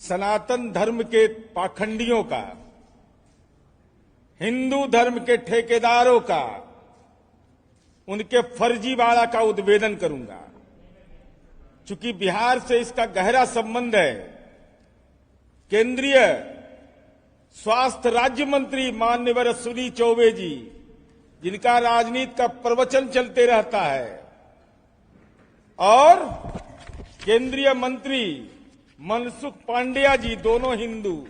सनातन धर्म के पाखंडियों का, हिंदू धर्म के ठेकेदारों का, उनके फर्जीवाड़ा का उद्भेदन करूंगा। चूंकि बिहार से इसका गहरा संबंध है, केंद्रीय स्वास्थ्य राज्य मंत्री माननीय अश्विनी चौबे जी, जिनका राजनीति का प्रवचन चलते रहता है, और केंद्रीय मंत्री मनसुख पांडेय जी, दोनों हिंदू,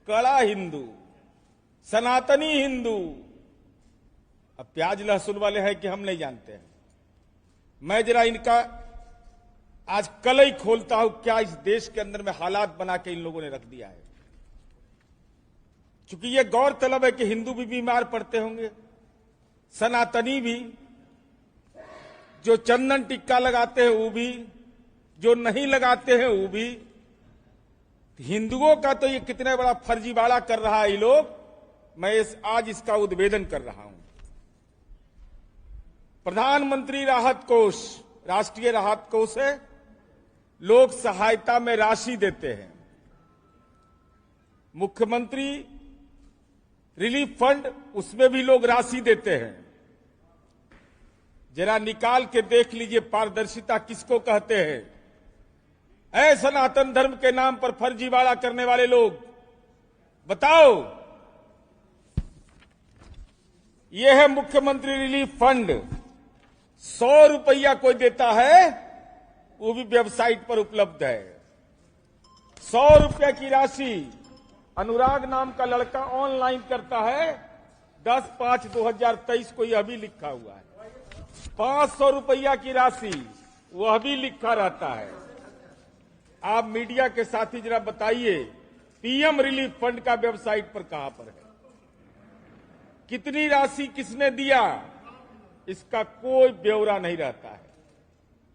कड़ा हिंदू, सनातनी हिंदू। अब प्याज लहसुन वाले हैं कि हम नहीं जानते हैं। मैं जरा इनका आज कल ही खोलता हूं, क्या इस देश के अंदर में हालात बना के इन लोगों ने रख दिया है। चूंकि यह गौरतलब है कि हिंदू भी बीमार पड़ते होंगे, सनातनी भी, जो चंदन टिक्का लगाते हैं वो भी, जो नहीं लगाते हैं वो भी। हिंदुओं का तो ये कितना बड़ा फर्जीवाड़ा कर रहा है ये लोग, मैं आज इसका उद्भेदन कर रहा हूं। प्रधानमंत्री राहत कोष, राष्ट्रीय राहत कोष है, लोग सहायता में राशि देते हैं। मुख्यमंत्री रिलीफ फंड, उसमें भी लोग राशि देते हैं। जरा निकाल के देख लीजिए पारदर्शिता किसको कहते हैं। ऐ सनातन धर्म के नाम पर फर्जीवाड़ा करने वाले लोग, बताओ। यह है मुख्यमंत्री रिलीफ फंड। 100 रुपया कोई देता है, वो भी वेबसाइट पर उपलब्ध है। 100 रुपया की राशि अनुराग नाम का लड़का ऑनलाइन करता है। 10/5/2023 को यह भी लिखा हुआ है। 500 रुपया की राशि, वह भी लिखा रहता है। आप मीडिया के साथी जरा बताइए, पीएम रिलीफ फंड का वेबसाइट पर कहां पर है, कितनी राशि किसने दिया, इसका कोई ब्यौरा नहीं रहता है।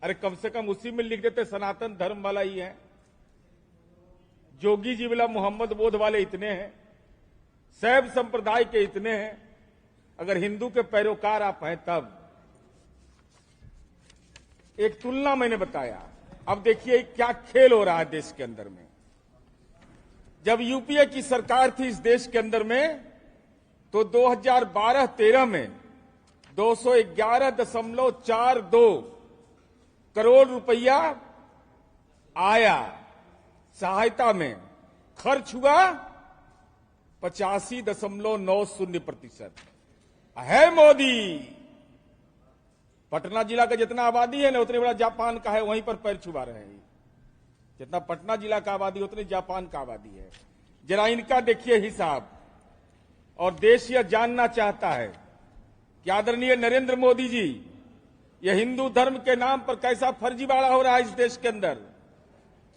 अरे कम से कम उसी में लिख देते सनातन धर्म वाला ही है। जोगी जी वाला मोहम्मद बोध वाले इतने हैं, शैव संप्रदाय के इतने हैं। अगर हिंदू के पैरोकार आप हैं तब। एक तुलना मैंने बताया। अब देखिए क्या खेल हो रहा है देश के अंदर में। जब यूपीए की सरकार थी इस देश के अंदर में, तो 2012-13 में 211.42 करोड़ रुपया आया सहायता में, खर्च हुआ 85.90%। है मोदी। पटना जिला का जितना आबादी है ना, उतने बड़ा जापान का है, वहीं पर पैर छुपा रहे हैं। जितना पटना जिला का आबादी उतनी जापान का आबादी है। जरा इनका देखिए हिसाब। और देश यह जानना चाहता है कि आदरणीय नरेंद्र मोदी जी, यह हिंदू धर्म के नाम पर कैसा फर्जीवाड़ा हो रहा है इस देश के अंदर।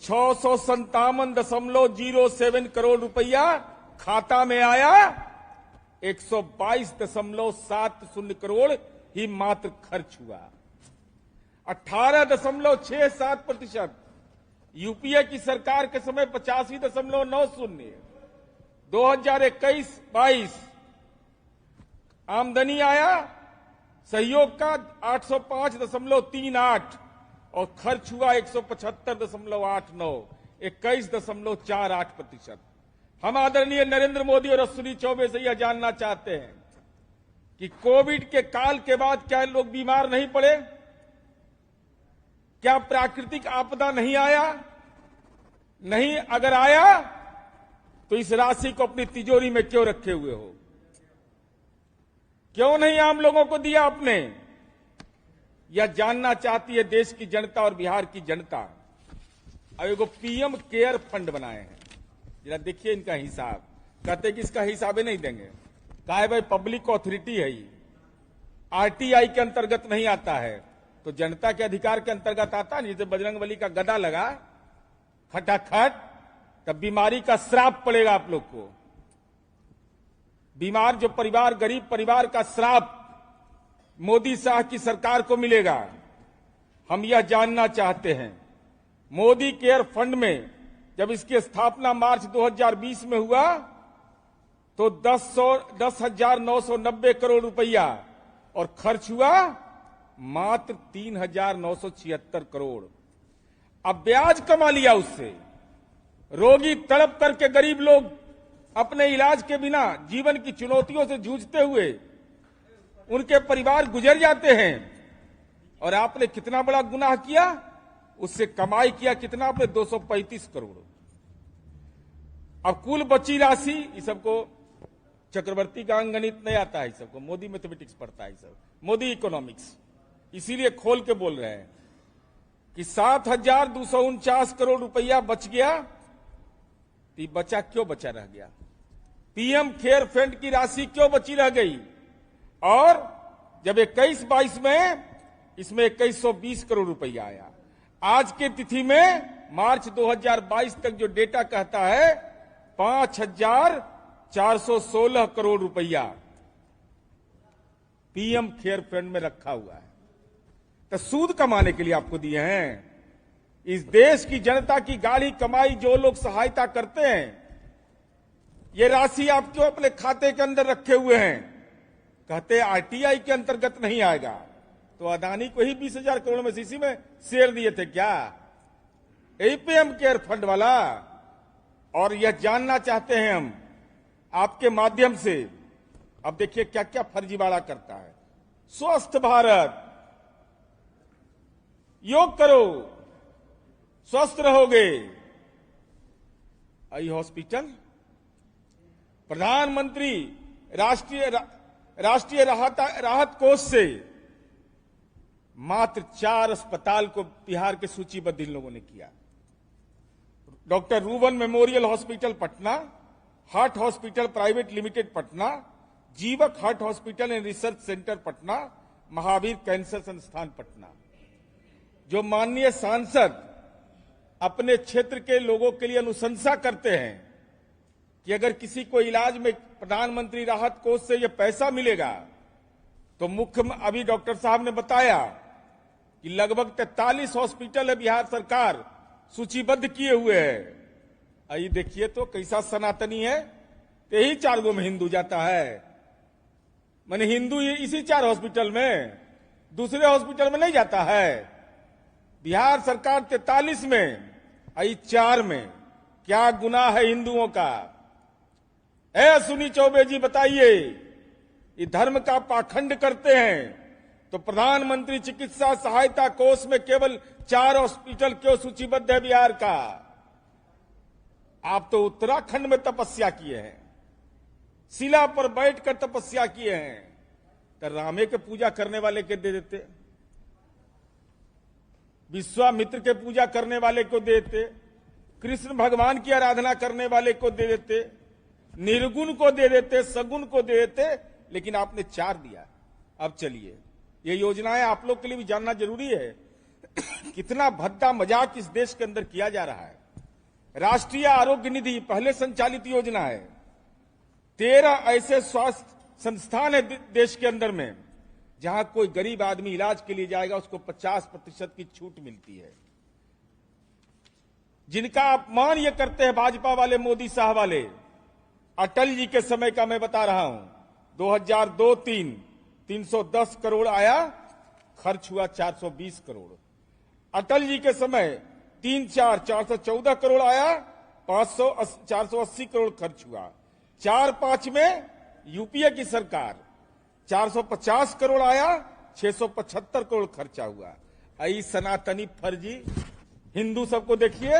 657.07 करोड़ रुपया खाता में आया, 122.70 करोड़ ही मात्र खर्च हुआ। 18.67%। यूपीए की सरकार के समय 85.90। 2021-22 आमदनी आया सहयोग का 805.38 और खर्च हुआ 175.89, 21.48%। हम आदरणीय नरेंद्र मोदी और अश्विनी चौबे से यह जानना चाहते हैं कि कोविड के काल के बाद क्या लोग बीमार नहीं पड़े? क्या प्राकृतिक आपदा नहीं आया? नहीं, अगर आया तो इस राशि को अपनी तिजोरी में क्यों रखे हुए हो? क्यों नहीं आम लोगों को दिया आपने? यह जानना चाहती है देश की जनता और बिहार की जनता। अब एगो पीएम केयर फंड बनाए हैं, जरा देखिए इनका हिसाब। कहते कि इसका हिसाब ही नहीं देंगे। कहा है भाई पब्लिक ऑथोरिटी है, ये आरटीआई के अंतर्गत नहीं आता है, तो जनता के अधिकार के अंतर्गत आता है। जैसे बजरंगबली का गदा लगा खटाखट, तब बीमारी का श्राप पड़ेगा आप लोग को। बीमार जो परिवार, गरीब परिवार का श्राप मोदी शाह की सरकार को मिलेगा। हम यह जानना चाहते हैं, मोदी केयर फंड में जब इसकी स्थापना मार्च 2020 में हुआ तो 10,990 करोड़ रुपया और खर्च हुआ मात्र 3,976 करोड़। अब ब्याज कमा लिया उससे। रोगी तड़प करके, गरीब लोग अपने इलाज के बिना जीवन की चुनौतियों से जूझते हुए उनके परिवार गुजर जाते हैं। और आपने कितना बड़ा गुनाह किया, उससे कमाई किया कितना आपने, 235 करोड़। अब कुल बची राशि, इस सबको चक्रवर्ती का अंगणित नहीं आता है, सबको मोदी मैथमेटिक्स पढ़ता है, सब मोदी इकोनॉमिक्स, इसीलिए खोल के बोल रहे हैं कि 7,249 करोड़ रुपया बच गया। तो बचा क्यों बचा रह गया? पीएम केयर फंड की राशि क्यों बची रह गई? और जब 21-22 में इसमें 2120 करोड़ रुपया आया, आज के तिथि में मार्च 2022 तक जो डेटा कहता है 5,416 करोड़ रुपया पीएम केयर फंड में रखा हुआ है। तो सूद कमाने के लिए आपको दिए हैं। इस देश की जनता की गाढ़ी कमाई जो लोग सहायता करते हैं, ये राशि आप क्यों अपने खाते के अंदर रखे हुए हैं? कहते आरटीआई के अंतर्गत नहीं आएगा। तो अदानी को ही 20,000 करोड़ में सीसी में शेयर दिए थे क्या? यही पीएम केयर फंड वाला। और यह जानना चाहते हैं हम आपके माध्यम से। अब देखिए क्या क्या फर्जीवाड़ा करता है। स्वस्थ भारत, योग करो स्वस्थ रहोगे। आई हॉस्पिटल, प्रधानमंत्री राष्ट्रीय राहत कोष से मात्र 4 अस्पताल को बिहार के सूचीबद्ध इन लोगों ने किया। Doctor Ruban memorial hospital Patna, heart hospital private limited Patna, Jeevak heart hospital and research centre Patna, Mahavir cancer संस्थान पटना। जो माननीय सांसद अपने क्षेत्र के लोगों के लिए अनुशंसा करते हैं कि अगर किसी को इलाज में प्रधानमंत्री राहत कोष से यह पैसा मिलेगा, तो अभी डॉक्टर साहब ने बताया कि लगभग 43 हॉस्पिटल है बिहार सरकार सूचीबद्ध किए हुए है। आइए देखिए तो कैसा सनातनी है। यही 4 गो में हिंदू जाता है, माने हिंदू इसी 4 हॉस्पिटल में, दूसरे हॉस्पिटल में नहीं जाता है। बिहार सरकार 43 में, आई 4 में, क्या गुनाह है हिंदुओं का? सुनी चौबे जी बताइए, ये धर्म का पाखंड करते हैं तो प्रधानमंत्री चिकित्सा सहायता कोष में केवल 4 हॉस्पिटल क्यों सूचीबद्ध है बिहार का? आप तो उत्तराखंड में तपस्या किए हैं, शिला पर बैठकर तपस्या किए हैं, तो रामे के पूजा करने वाले के दे देते, विश्वामित्र के पूजा करने वाले को दे देते, कृष्ण भगवान की आराधना करने वाले को दे देते, निर्गुण को दे देते, सगुण को दे देते, लेकिन आपने 4 दिया। अब चलिए, ये योजनाएं आप लोग के लिए भी जानना जरूरी है। कितना भद्दा मजाक इस देश के अंदर किया जा रहा है। राष्ट्रीय आरोग्य निधि पहले संचालित योजना है। 13 ऐसे स्वास्थ्य संस्थान है देश के अंदर में जहां कोई गरीब आदमी इलाज के लिए जाएगा उसको 50% की छूट मिलती है। जिनका अपमान ये करते हैं भाजपा वाले, मोदी साहब वाले, अटल जी के समय का मैं बता रहा हूं, 2002-03 310 करोड़ आया, खर्च हुआ 420 करोड़। अटल जी के समय 3-4 414 करोड़ आया, 480 करोड़ खर्च हुआ। 4-5 में यूपीए की सरकार 450 करोड़ आया, 675 करोड़ खर्चा हुआ। आई सनातनी फर्जी हिंदू सबको देखिए,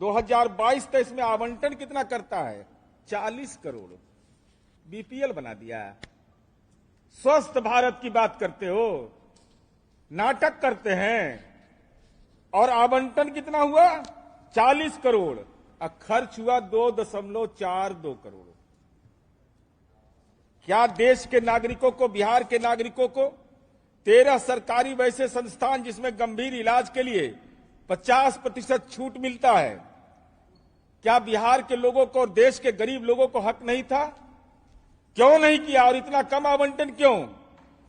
2022-23 में आवंटन कितना करता है? 40 करोड़। बीपीएल बना दिया। स्वस्थ भारत की बात करते हो, नाटक करते हैं। और आवंटन कितना हुआ? 40 करोड़। और खर्च हुआ 2.42 करोड़। क्या देश के नागरिकों को, बिहार के नागरिकों को 13 सरकारी वैसे संस्थान जिसमें गंभीर इलाज के लिए 50% छूट मिलता है, क्या बिहार के लोगों को और देश के गरीब लोगों को हक नहीं था? क्यों नहीं किया? और इतना कम आवंटन क्यों?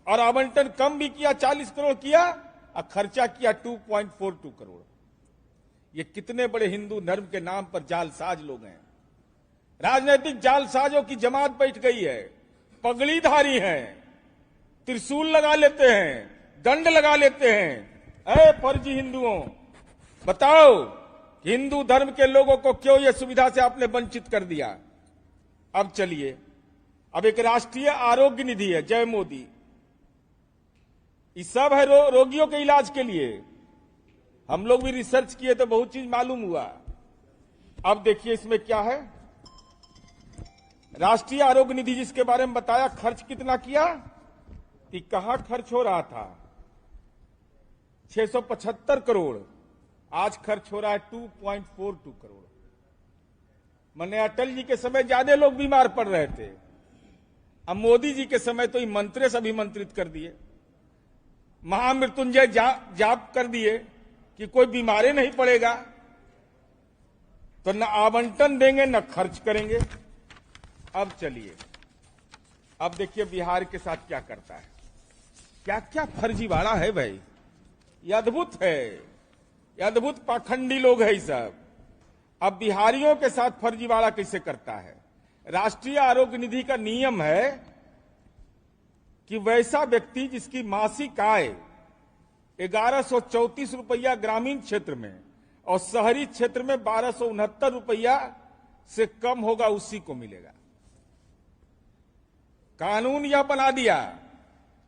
और आवंटन कम भी किया, 40 करोड़ किया, और खर्चा किया 2.42 करोड़। ये कितने बड़े हिंदू धर्म के नाम पर जालसाज लोग हैं। राजनीतिक जालसाजों की जमात बैठ गई है, पगड़ीधारी हैं, त्रिशूल लगा लेते हैं, दंड लगा लेते हैं। फर्जी हिंदुओं, बताओ हिंदू धर्म के लोगों को क्यों यह सुविधा से आपने वंचित कर दिया। अब चलिए, अब एक राष्ट्रीय आरोग्य निधि है, जय मोदी, ये सब है रोगियों के इलाज के लिए। हम लोग भी रिसर्च किए तो बहुत चीज मालूम हुआ। अब देखिए इसमें क्या है, राष्ट्रीय आरोग्य निधि जिसके बारे में बताया, खर्च कितना किया कि कहां खर्च हो रहा था 675 करोड़, आज खर्च हो रहा है 2.42 करोड़। मैंने अटल जी के समय ज्यादा लोग बीमार पड़ रहे थे, अब मोदी जी के समय तो मंत्री से अभिमंत्रित कर दिए, महामृत्युंजय जाप कर दिए कि कोई बीमारी नहीं पड़ेगा। तो न आवंटन देंगे न खर्च करेंगे। अब चलिए, अब देखिए बिहार के साथ क्या करता है, क्या क्या फर्जीवाड़ा है भाई, ये अद्भुत है, ये अद्भुत पाखंडी लोग हैं सब। अब बिहारियों के साथ फर्जीवाड़ा कैसे करता है। राष्ट्रीय आरोग्य निधि का नियम है कि वैसा व्यक्ति जिसकी मासिक आय 1134 रुपया ग्रामीण क्षेत्र में और शहरी क्षेत्र में 1269 रुपया से कम होगा, उसी को मिलेगा। कानून यह बना दिया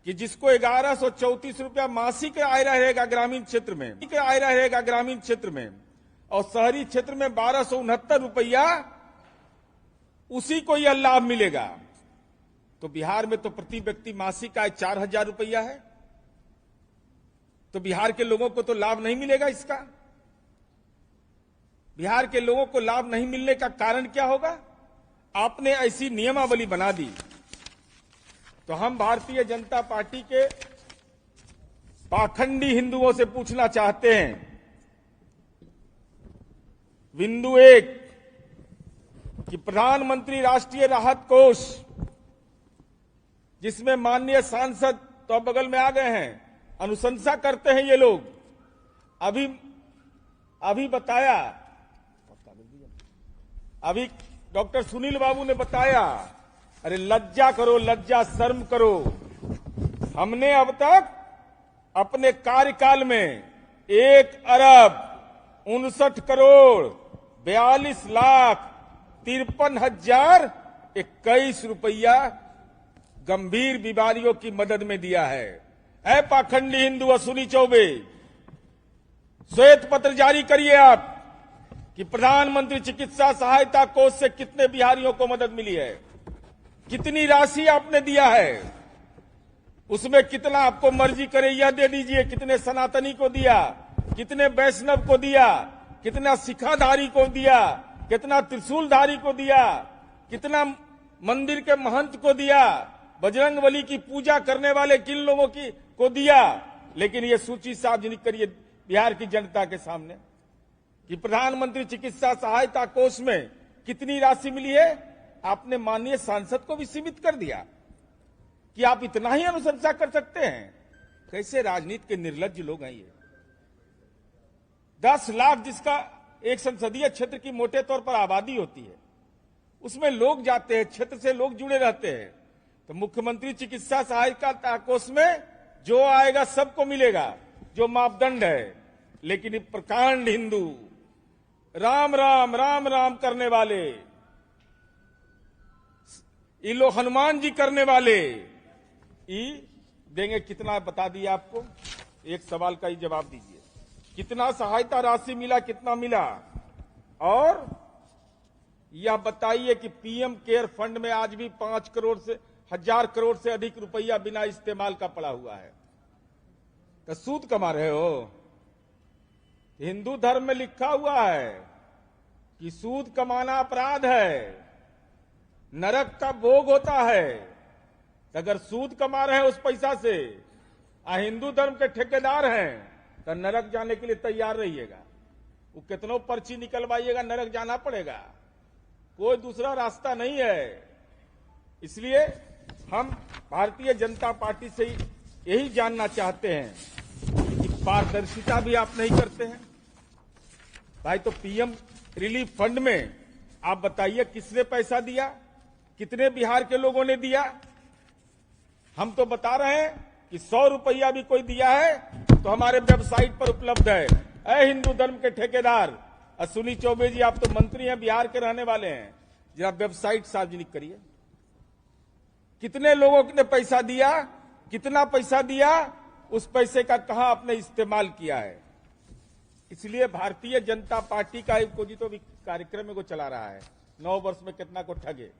कि जिसको 1134 रुपया मासिक आय रहेगा ग्रामीण क्षेत्र में, आय रहेगा ग्रामीण क्षेत्र में और शहरी क्षेत्र में 1269 रुपया, उसी को यह लाभ मिलेगा। तो बिहार में तो प्रति व्यक्ति मासिक आय 4000 रुपया है, तो बिहार के लोगों को तो लाभ नहीं मिलेगा इसका। बिहार के लोगों को लाभ नहीं मिलने का कारण क्या होगा, आपने ऐसी नियमावली बना दी। तो हम भारतीय जनता पार्टी के पाखंडी हिंदुओं से पूछना चाहते हैं, बिंदु 1 कि प्रधानमंत्री राष्ट्रीय राहत कोष, जिसमें माननीय सांसद तो अब बगल में आ गए हैं, अनुशंसा करते हैं ये लोग। अभी बताया, अभी डॉक्टर सुनील बाबू ने बताया, अरे लज्जा करो, लज्जा शर्म करो। हमने अब तक अपने कार्यकाल में 1,62,42,53,021 रुपया गंभीर बीमारियों की मदद में दिया है। ऐ पाखंडी हिंदू अश्विनी चौबे, श्वेत पत्र जारी करिए आप कि प्रधानमंत्री चिकित्सा सहायता कोष से कितने बिहारियों को मदद मिली है, कितनी राशि आपने दिया है, उसमें कितना आपको मर्जी करे यह दे दीजिए, कितने सनातनी को दिया, कितने वैष्णव को दिया, कितना सिखाधारी को दिया, कितना त्रिशूलधारी को दिया, कितना मंदिर के महंत को दिया, बजरंगबली की पूजा करने वाले किन लोगों की को दिया। लेकिन यह सूची सार्वजनिक करिए बिहार की जनता के सामने कि प्रधानमंत्री चिकित्सा सहायता कोष में कितनी राशि मिली है। आपने माननीय सांसद को भी सीमित कर दिया कि आप इतना ही अनुशंसा कर सकते हैं। कैसे राजनीति के निर्लज्ज लोग हैं ये। 10 लाख जिसका एक संसदीय क्षेत्र की मोटे तौर पर आबादी होती है, उसमें लोग जाते हैं, क्षेत्र से लोग जुड़े रहते हैं। तो मुख्यमंत्री चिकित्सा सहायता कोष में जो आएगा सबको मिलेगा, जो मापदंड है। लेकिन ये प्रकांड हिंदू, राम राम राम राम करने वाले, ये लोग हनुमान जी करने वाले, ये देंगे कितना बता दिया आपको। एक सवाल का ही जवाब दीजिए, कितना सहायता राशि मिला, कितना मिला। और यह बताइए कि पीएम केयर फंड में आज भी 5 करोड़ से 1000 करोड़ से अधिक रुपया बिना इस्तेमाल का पड़ा हुआ है। तो सूद कमा रहे हो। हिंदू धर्म में लिखा हुआ है कि सूद कमाना अपराध है, नरक का भोग होता है। अगर सूद कमा रहे हैं उस पैसा से, हिंदू धर्म के ठेकेदार हैं, तो नरक जाने के लिए तैयार रहिएगा। वो कितनों पर्ची निकलवाइएगा, नरक जाना पड़ेगा, कोई दूसरा रास्ता नहीं है। इसलिए हम भारतीय जनता पार्टी से यही जानना चाहते हैं कि पारदर्शिता भी आप नहीं करते हैं भाई। तो पीएम रिलीफ फंड में आप बताइए किसने पैसा दिया, कितने बिहार के लोगों ने दिया। हम तो बता रहे हैं कि 100 रुपया भी कोई दिया है तो हमारे वेबसाइट पर उपलब्ध है। ऐ हिंदू धर्म के ठेकेदार, अश्विनी चौबे जी, आप तो मंत्री हैं, बिहार के रहने वाले हैं, जरा वेबसाइट सार्वजनिक करिए। कितने लोगों ने पैसा दिया, कितना पैसा दिया, उस पैसे का कहां आपने इस्तेमाल किया है। इसलिए भारतीय जनता पार्टी का एक तो कार्यक्रम को चला रहा है, 9 वर्ष में कितना को ठगे।